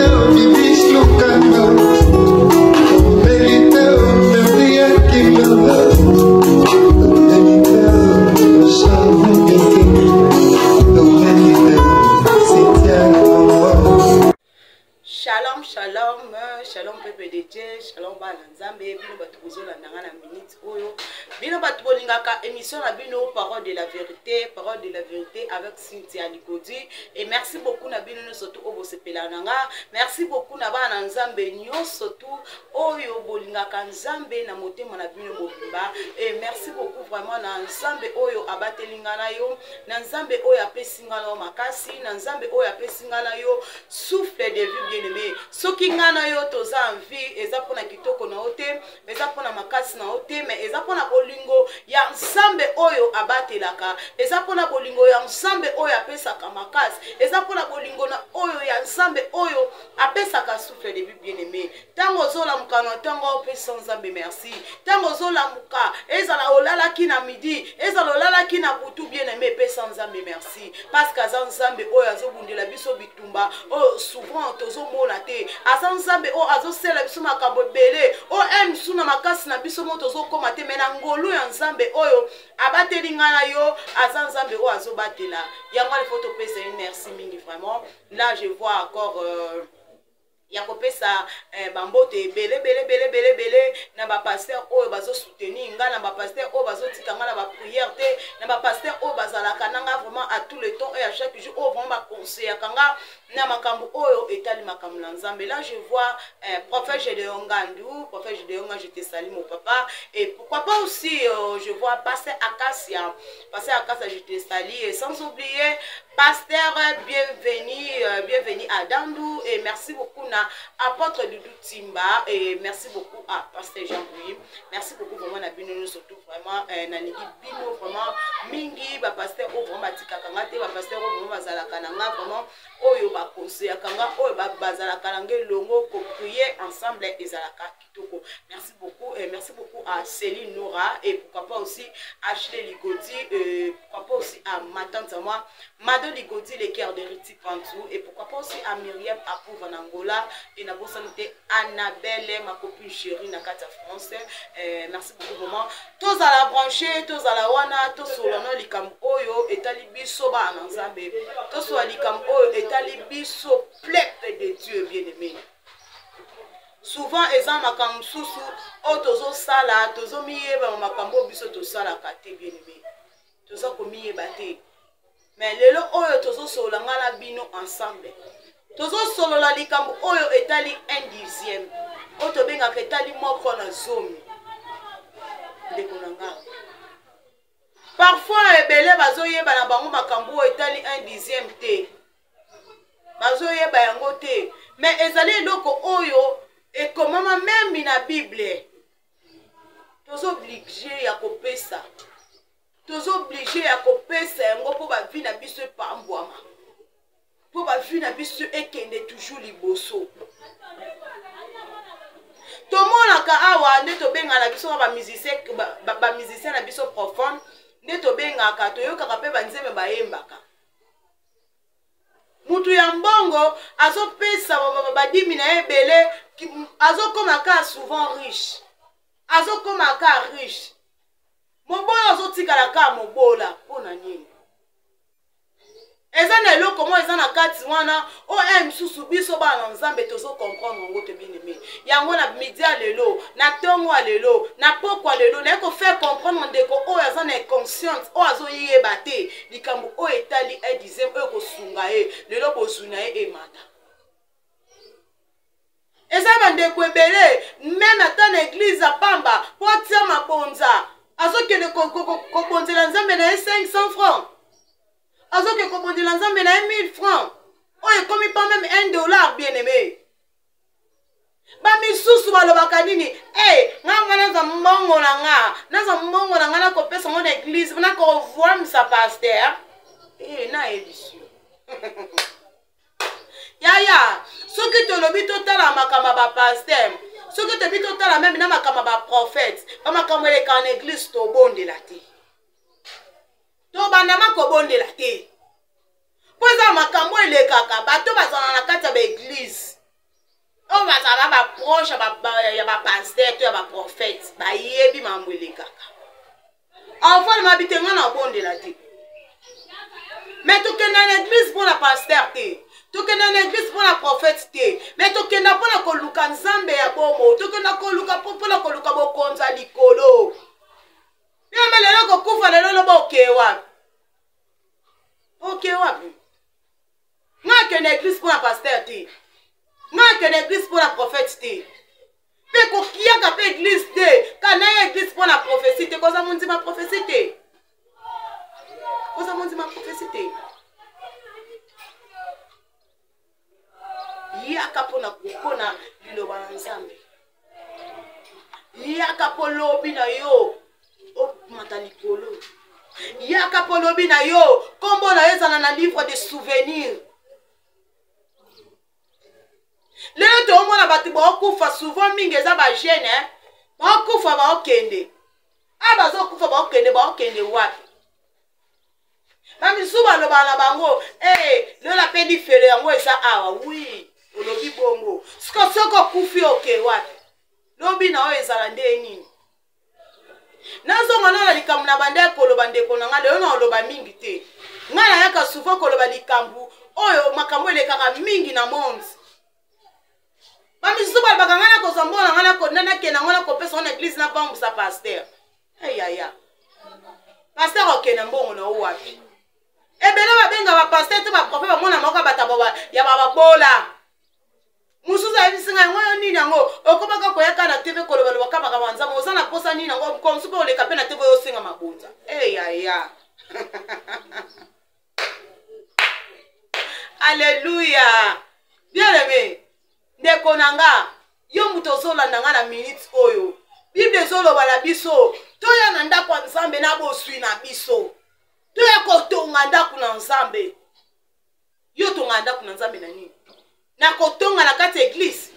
Shalom, shalom, shalom peuple de Dieu, shalom bana nzambe, bino batu bozola nanga na minute oyo. Bino batu bolingaka émission na bino parole de la vérité avec Cynthia Ligodi. Et merci beaucoup na bino surtout obo sepela nanga. Merci beaucoup na bana nzambe nyo surtout oyo bolingaka nzambe na motema na bino bobimba. Et merci beaucoup vraiment na nzambe oyo abatelinga na yo, na nzambe oyo apesinga na makasi, na nzambe oyo apesinga na yo souffle de vie bien-aimé. Soki ngana yo toza envie eza pona kitoko na ote, eza pona makasi na ote, mais eza pona bolingo ya nzambe oyo abatelaka, eza pona bolingo ya nzambe oyo apesaka makasi, eza pona bolingo na oyo ya nzambe oyo apesaka souffle de vie bien-aimé. Tango zola mukano tango opesa nzambe merci. Tango zola muka ezala olala ki na midi, ezala olala ki na butu bien-aimé pesa nzambe merci. Parce que za nzambe oyo azobundela biso bitumba, oh souvent tozo mona te. Asa nzambe o azosela biso makambo ebele, o emsu na makasi na biso mo tozo koma te, mena ngolu ya nzambe oyo abatelinga na yo, asa nzambe o azobatela. Yango le photo pesa merci mingi vraiment. Là je vois encore ya kopesa bambote bele na ba pasteur oyo bazo soutenir nga, na ba pasteur oyo bazo tikanga na ba prière te, na ba pasteur oyo bazalaka nanga vraiment à tout le temps et à chaque jour oyo vraiment ba conseiller kanga na makambo oyo etali makambo na nzambe. Là je vois prophète Gédéon Ngandou, prophète Gédéon, je te salue mon papa. Et pourquoi pas aussi je vois pasteur Acacia, je te salue. Et sans oublier pasteur bienvenue à Dandou. Et merci beaucoup na apôtre Doudou Timba, et merci beaucoup à pasteur Jean-Louis. Merci beaucoup vraiment na bino surtout vraiment na ligi bino vraiment mingi ba pasteur o vraiment batika kanga te, ba pasteur o vraiment bazalaka nanga vraiment oyo ba conseiller kanga oyo ba bazalaka nanga longo ko prier ensemble ezalaka kitoko. Merci beaucoup et merci beaucoup à Céline Nora, et pourquoi pas aussi à Ashley Ligodi, pourquoi pas aussi à ma tante à moi Mado Ligodi, les cœurs de Riti Pantou, et pourquoi pas aussi à Myriam Apouv en Angola, et na santé Annabelle, ma copine chérie na Kata France. Merci beaucoup vraiment. Tous à la brancher, tous à la wana, tous au lano likam oyo etali biso ba nzambe. Tous à likam oyo etali biso peuple de Dieu bien-aimé. Souvent ezan makambo susu o tozo sala, tozo miyeba makambo biso to sala kate bien-aimé. Tozo ko miyeba te. Mais lelo oyo tozo solanga na bino ensemble. Tozo solo la likambo oyo etali 1/10. Oto benga ketali moko na zomi. Ndekonanga. Parfois ebele bazoyeba na bango makambo etali 1/10 te. Bazoyeba yango te. Mais ezali eloko oyo ekomama même na Bible. Tozo obligé ya kopesa. Tozo obligé ya kopesa yango po ba vie na biso pambwama. Pour ba vie na biso ekende toujours liboso. Tomona ka awa nde to benga na biso ba musicien na biso profane, nde to benga ka to yoka ka pe banzeme bayembaka. Mutu ya mbongo azopesa badimi na ebele, azokoma ka souvent riche. Azokoma ka riche. Mobola azotikala ka mobola pona nini? Ezana eloko mo ezana kati wana o msusu biso bana nzambe tozo comprendre ngo te bien-aimé. Yango na media lelo, na tongo lelo, na pokwa lelo, na ko faire comprendre ndeko o ezana conscience o azoyeba te likambo o etali 1/10 o ko sunga e lelo bozuna e mata. Ezaba ndeko ebele même ata na église a pamba po tia mabonza azokende ko bonzela nzambe na 500 francs. Azo que kobondi la nzambe na 1000 francs. Oye komi pas même $1 bien-aimé. Ba misusu balobaka nini? Nga naza mbongo na nga. Naza mbongo na nga na kopesa ngo na église, na ko voir msa pasteur. Na édition. Ya. Soki tolobi totala makama ba pasteur. Soki tobi totala même na makama ba prophète. Ba makama le kan église to bondela te. To bandama ko bondela te. Poza makambo elekaka bato bazana na kati ya ba église. approche ya ba pasteur to ya ba prophète ba yebi mamwele kaka enfant mabitenga na bonde la te mais to kena na église pour la pasteur te to kena na église pour la prophète te mais to kena pour la koluka nzambe ya bomo to kena koluka pour la koluka bokonza likolo bien melelo ko kufa lelo lo ba okewa nga ke na église pour la pasteur te nga ke na église pour la prophète te pe ko kiaka pe église te kana église pour la prophétie te koza mundi ma prophétie te koza mundi ma prophétie te yaka pona kupona liloba na nzambe yaka polobi na yo o matalikolo yaka polobi na yo kombo na ezana na livre de souvenirs lelo to mona batu ba okufa souvent mingi eza ba jeune ba okufa ba okende aba zo kufa ba okende wapi mami suba lo bana bango lelo la pendi fere yango eza awa oui olobi bongo soko kufi oke wapi lobi na o ezala nde nini nazonga na likambu na bande koloba ndeko na nga lelo na oloba mingi te nga na yaka souvent koloba likambu oyo makambo elekaka mingi na monde mami suba bakanga na kozambona nga na kondana kena ngona kopesa na église na pambu sa pasteur ayaya pasteur okena mbongo na wapi ebele babenga ba pasteur to ba prophète ba mona moko bataba ya baba bola musuza ebisinga ngoyo nini yango okobaka koyaka na TV koloba lo bakaba kabanza moza na posa nini yango comme supo oleka pe na TV yo singa mabunza ayaya Alléluia. Bien-aimé, ndeko nanga, yo muto zolanda nga na minute oyo. Bible zoloba na biso, toya na ndako ya Nzambe na boswi na biso. Toya kotonga ndako na Nzambe. Yo tonga ndako na Nzambe na nini? Na kotonga na kati église.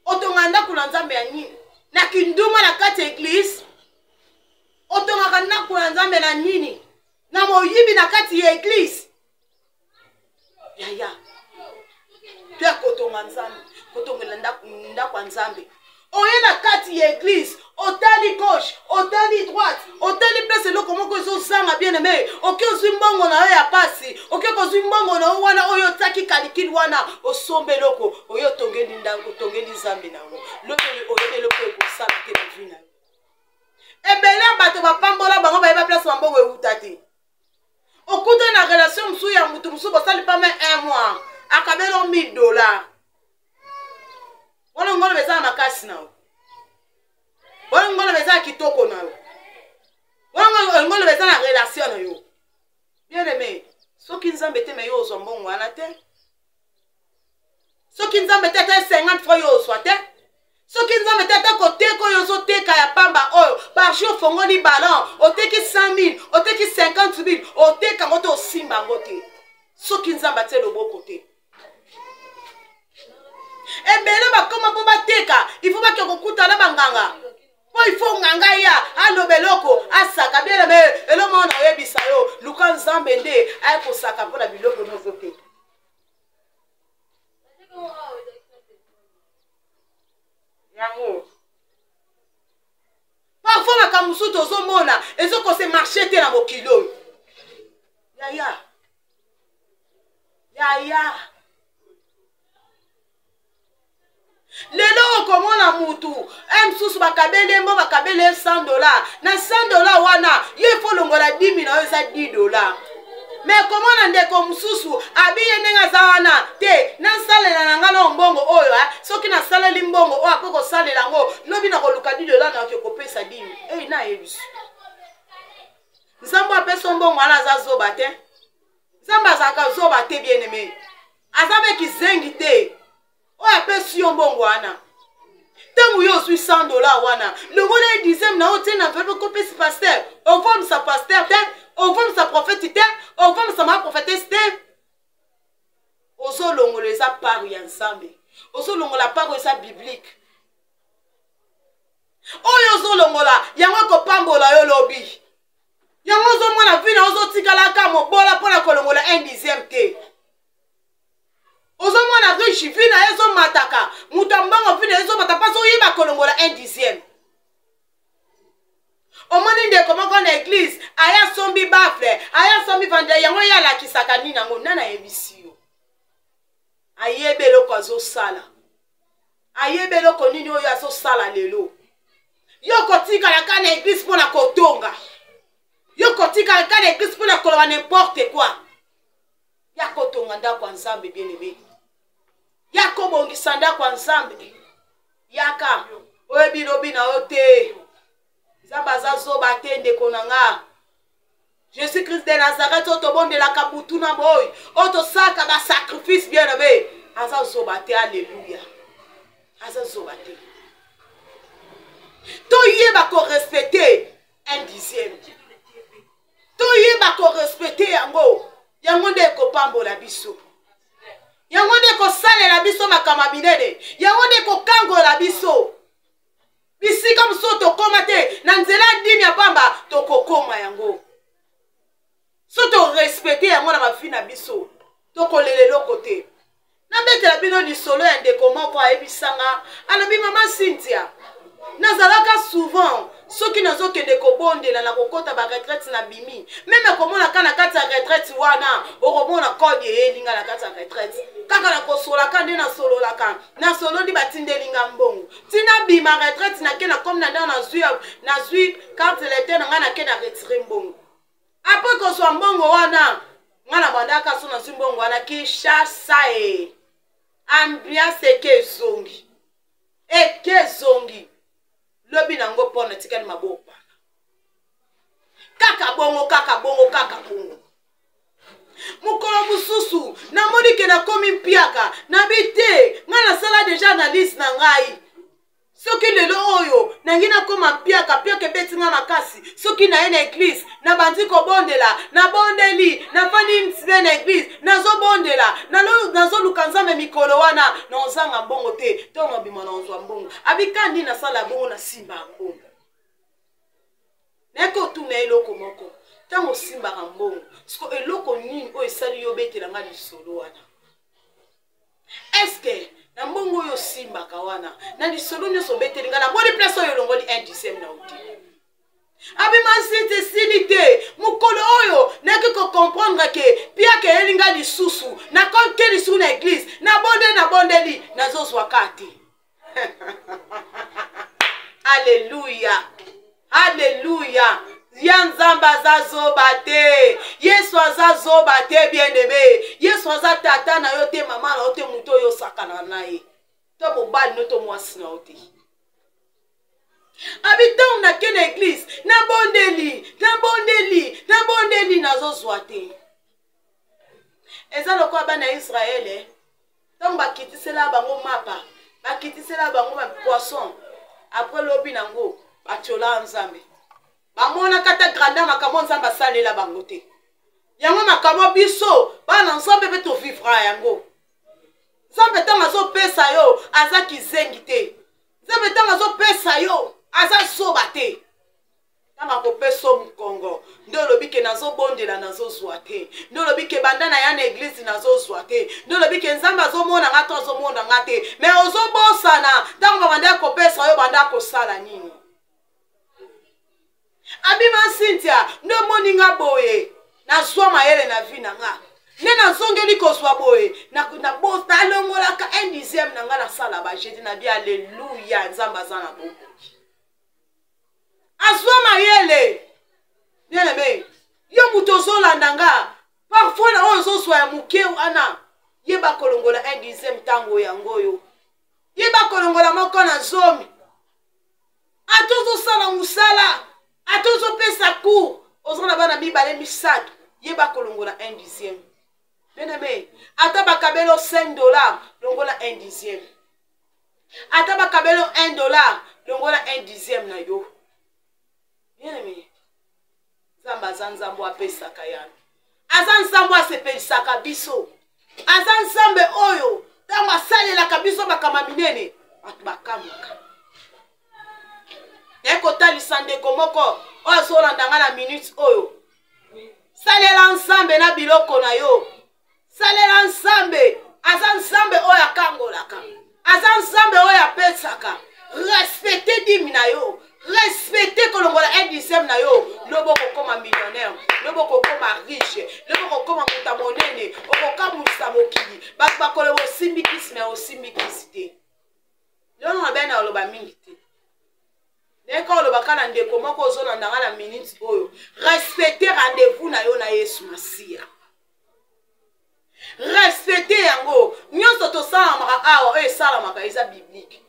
Otonga ndako na Nzambe ya nini? Na kinduma na kati église. Otonga ndako na Nzambe na nini? Na moyibi na kati ya église. Yaya. Toya kotonga Nzambe, kotonga ndako ya Nzambe. Oye na kati ya église, otali gauche, otali droite, otali place loko moko ezosanga bien aimé. Oke ozwi mbongo na yo ya pasi, oke kozwi mbongo na yo wana oyo taki kalikili wana osombe loko, oyo tongeli ndango, tongeli Nzambe na yo. Loko oyo loko ekosala te bivina. Ebele bato bapambola bango ba place mbongo euta te. Okuta na relation msu ya mutu msu bosali pas même 1 mois, akabelo $1000. Wala ngolo beza makasi na yo. Wala ngolo beza kitoko na yo. Wala ngolo beza na relation na yo. Bien aimé, soki Nzambe te me yo ozombongo wana te. Soki Nzambe te 50 fois yo oswa te. Soki Nzambe te koteko yo zo teka ya pamba oyo, par jour fongoli ballon, oteki 100,000, oteki 50,000, oteka ngoto simba ngote. Soki Nzambe te loboko te. Ebele bakoma po bateka, il faut baki kokuta na banganga. Po il faut nganga ya, alobeloko, asaka bien mais elomo na yebisa yo, luka Nzambe nde ay ko saka po na biloko nozo te. Yango. Parfois makamusu tozomona, ezoko se marcher te na mokilo. Yaya. Yaya. Lelo komona mutu msusu bakabele mbo bakabele $100 na $100 wana ye fo longola 10,000 na eza $10 mais komona ndeko msusu abiye nenga za wana te na salela na ngana mbongo oyo soki na saleli mbongo oyo apoko salela ngo lobi na koluka $10 na okopesa 10,000 na yebisu Nzambe apesa mbongo wana za zoba te Nzambe azaka zoba te bien aimé azabe kizengi te oya pesi yo mbongo wana tangu yo oswi $100 wana longola e dixième na otie na verbe kopesi pasteur ovome sa pasteur te ovome sa prophète te ovome sa ma prophétesse te ozolongola eza part ya Nzambe ozolongola part eza biblique oyo ozolongola yango kopambola yo lobi yango ozomona vina ozotikalaka mobola mpona kolongola 1/10 te ozomona riche vina ezo mataka mutambongo vina ezo matapa so yiba kolongola 1/10. Omoni ndeko moko na église aya sombi bafle aya sombi vande yango ya la kisaka nini nango nana yebisi yo ayebelo ko azosala ayebelo ko nini oyo azosala lelo yo kotika la kana église pona kotonga yo kotika la kana église pona koloba n'importe quoi ya kotonga ndako nzambe bien aimé ya kobongisa ndako nzambe yaka oyo bilobi na ote Zabaza zoba tende konanga. Jésus-Christ de Nazareth, otobonde la kabutuna boy. Oto saka ba sacrifice bien aimé. Aza zoba te, alléluia. Aza zoba te. To yeba ko respecter 1/10. To yeba ko respecter yango. Yango nde ko pambola biso. Yango nde ko sale la biso makama binene. Yango nde ko kango la biso. Bisika msoto koma te na nzela dimi ya pamba tokokoma yango soto respecter yango na mafi na biso tokolelelo kote na betela bino lisolo ya ndeko moko ayebisanga alobi mama Cynthia nazalaka souvent soki nazokende kobondela na kokota ba retraite na bimi meme komona kana kati ya retraite wana okomona kode elinga na kati ya retraite kaka na kosolaka nde nasololaka nasololi batindelinga mbongo tina bima retraite na ke na comme na nda nazwi carte lettre na nga na ke na retire mbongo apres kozwa mbongo wana nga na bandaka so nazwi mbongo wana Kinshasa ambiance eke ezongi lobi nango pona tikani mabopa kaka bongo mukolo mususu na moni ke na komi mpiaka na bite nga na sala deja analyse na ngai soki lelo oyo nangi na koma mpiaka beti nga makasi soki na ye na église na bandi kobondela na bondeli na fani mtibe na église nazobondela nazoluka nzambe mikolo wana na ozanga mbongo te to mabima na ozwa mbongo abikandi na sala bongo na simba mbongo neko tuna eloko moko tango simba mbongo siko eloko nini oyo esali yo betela nga lisolo wana eske na mbongo oyo simba kawana na lisolo nyonso beteli nga na boni place oyo longoli 1/10 na uti abima sinte silite mukolo oyo naki ko comprendre ke pia ke elinga lisusu na konke lisusu na église na bondeli nazozwa kati Alléluia. Alléluia. Yanzamba azazoba te. Yesu azazoba te bien-aimé. Yesu azatata na yo te mama na yo te muto yo sakana na ye. To mobali no to mwasi na yo te. Habitant na ken église na bondeli nazozwa te. Eza lokwa bana Israël donc bakitisela bango mapa, bakitisela bango ba poisson. Après lobi nango batiola nzambe. Bamona kata grandeur makambo nzambe asalela bango te. Yango makambo biso bana nzambe pe to vivra yango. Nzambe tanga zo pesa yo azaki zengi te. Nzambe tanga zo pesa yo aza soba te. Tanga ko peso mkongo. Ndo lobi ke nazo bondela nazo zwa te. Ndo lobi ke bandana ya na église nazo zwa te. Ndo lobi ke nzambe azo mona ngato azo mona ngate. Mais ozo bosana tanga banda ko pesa yo banda ko sala nini. Abima Cynthia ndo moninga boye na zwa mayele na vi na nga. Nena zongeli ko zwa boye na bota longola ka 1/10 na nga na sala ba jeudi na bi alléluia nzamba zana boko. Azwa mayele. Bien aimé. Yo mutozo landanga. Parfois na ozo zwa ya muke ana. Yeba kolongola 1/10 tango yango yo. Yeba kolongola moko na zomi. Atozo sala musala. Atozo pesa cour. Ozona bana mibale misatu. Yeba kolongola 1/10. Bien aimé. Ata bakabelo $5 longola 1/10. Ata bakabelo $1 longola 1/10 na yo. Bien aimé. Zamba zanzambo apesaka yana. Azanzambo asepelisaka biso. Azanzambe oyo tango asalelaka biso bakama minene bakamuka. Eko talisa ndeko moko oyo azolanda na minute oyo. Salela nzambe na biloko na yo. Salela nzambe aza nzambe oyo akangolaka, aza nzambe oyo apesaka. Respectez dimi na yo, respectez kolongola un dixième na yo, loboko koma millionnaire, loboko koma riche, loboko koma muta monene, okoka musa mokili, bato bakolo osimbikisi na osimbikisi te. Lelo na bena oloba mingi te. Neka oloba kana ndeko moko ozolanda nga na minute oyo, respectez rendez-vous na yo na Yesu Masiya. Respectez yango, nyonso tosalamaka awa oyo esalamaka eza biblique.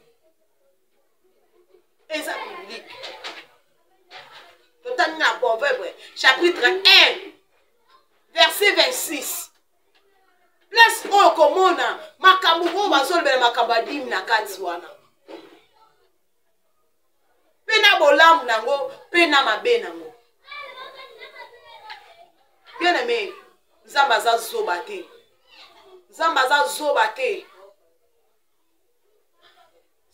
Eza biblique. Totani na Proverbe chapitre 1 verset 26. Place oyo komona makambo oyo bazolobela makambo adimi na kati wana. Pe na bolamu nango, pe na mabe nango. Bien aimé, Nzambe aza zoba te. Nzambe aza zoba te.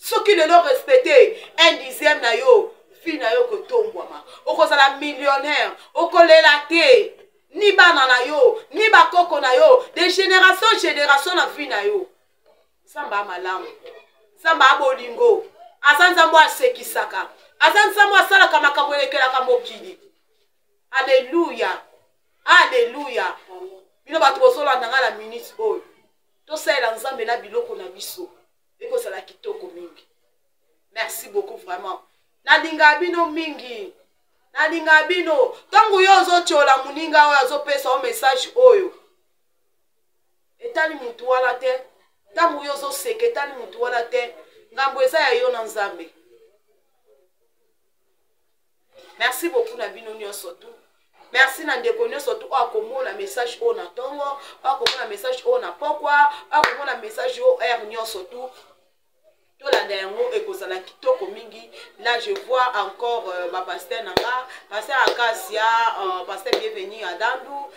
Soki lelo respecter un dixième na yo, fi na yo kotombwama. Okozala millionnaire, okolela te. Ni bana na yo, ni bakoko na yo, de génération en génération na fi na yo. Nzambe amalamu, Nzambe abolingo, aza Nzambe asekisaka, aza Nzambe asalaka makambo elekelaka mokili. Alléluia, alléluia. Bino bato bozolanda nga la minute oyo, tosalela Nzambe na biloko na biso. Ekozala kitoko mingi. Merci beaucoup vraiment. Nalinga bino mingi. Nalinga bino. Tangu yo ozochola muninga oyo azopesa o message oyo. Etali mutu wala te. Tangu yo ozoseka etali mutu wala te. Ngambo eza ya yo na Nzambe. Merci beaucoup na bino nyonso tu. Merci na ndeko nyonso tu akomona message oyo na tongo, akomona message oyo na pokwa, akomona message oyo er nyonso tu. Tolanda yango ekozala kitoko mingi. Là je vois encore ma pasteur nanga, pasteur Akasia, pasteur Bienvenu à Dandou,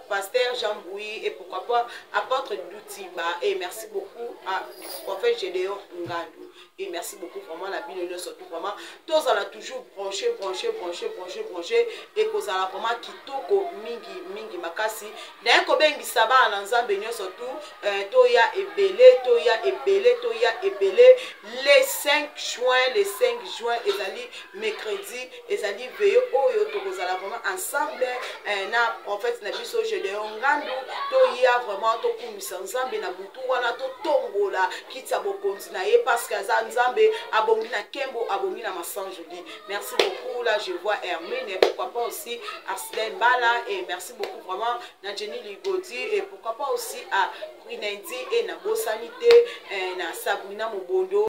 pasteur Jean Bouy et pourquoi pas apôtre Doutimba. Et merci beaucoup à prophète Gédéon Ngandou. Et merci beaucoup vraiment la Bible surtout vraiment. Tous on a toujours branché et qu'on a vraiment kitoko mingi makasi. D'un kobengi saba en Nzambe surtout toya ebele les 5 juin ezali mercredi ezali veillé oyo tokozala vraiment ensemble na prophète na biso Gédéon Ngandou toya vraiment tokumisa Nzambe na butu wana to tombola kitsa bokonzi na ye parce que Nzambe abongi na Kembo abongi na Masanjoli. Merci beaucoup. Là je vois Hermine et pourquoi pas aussi Arsène Bala et merci beaucoup vraiment na Jenny Ligodi et pourquoi pas aussi à Rinindi et na Bosanité na Sabrina Mobondo.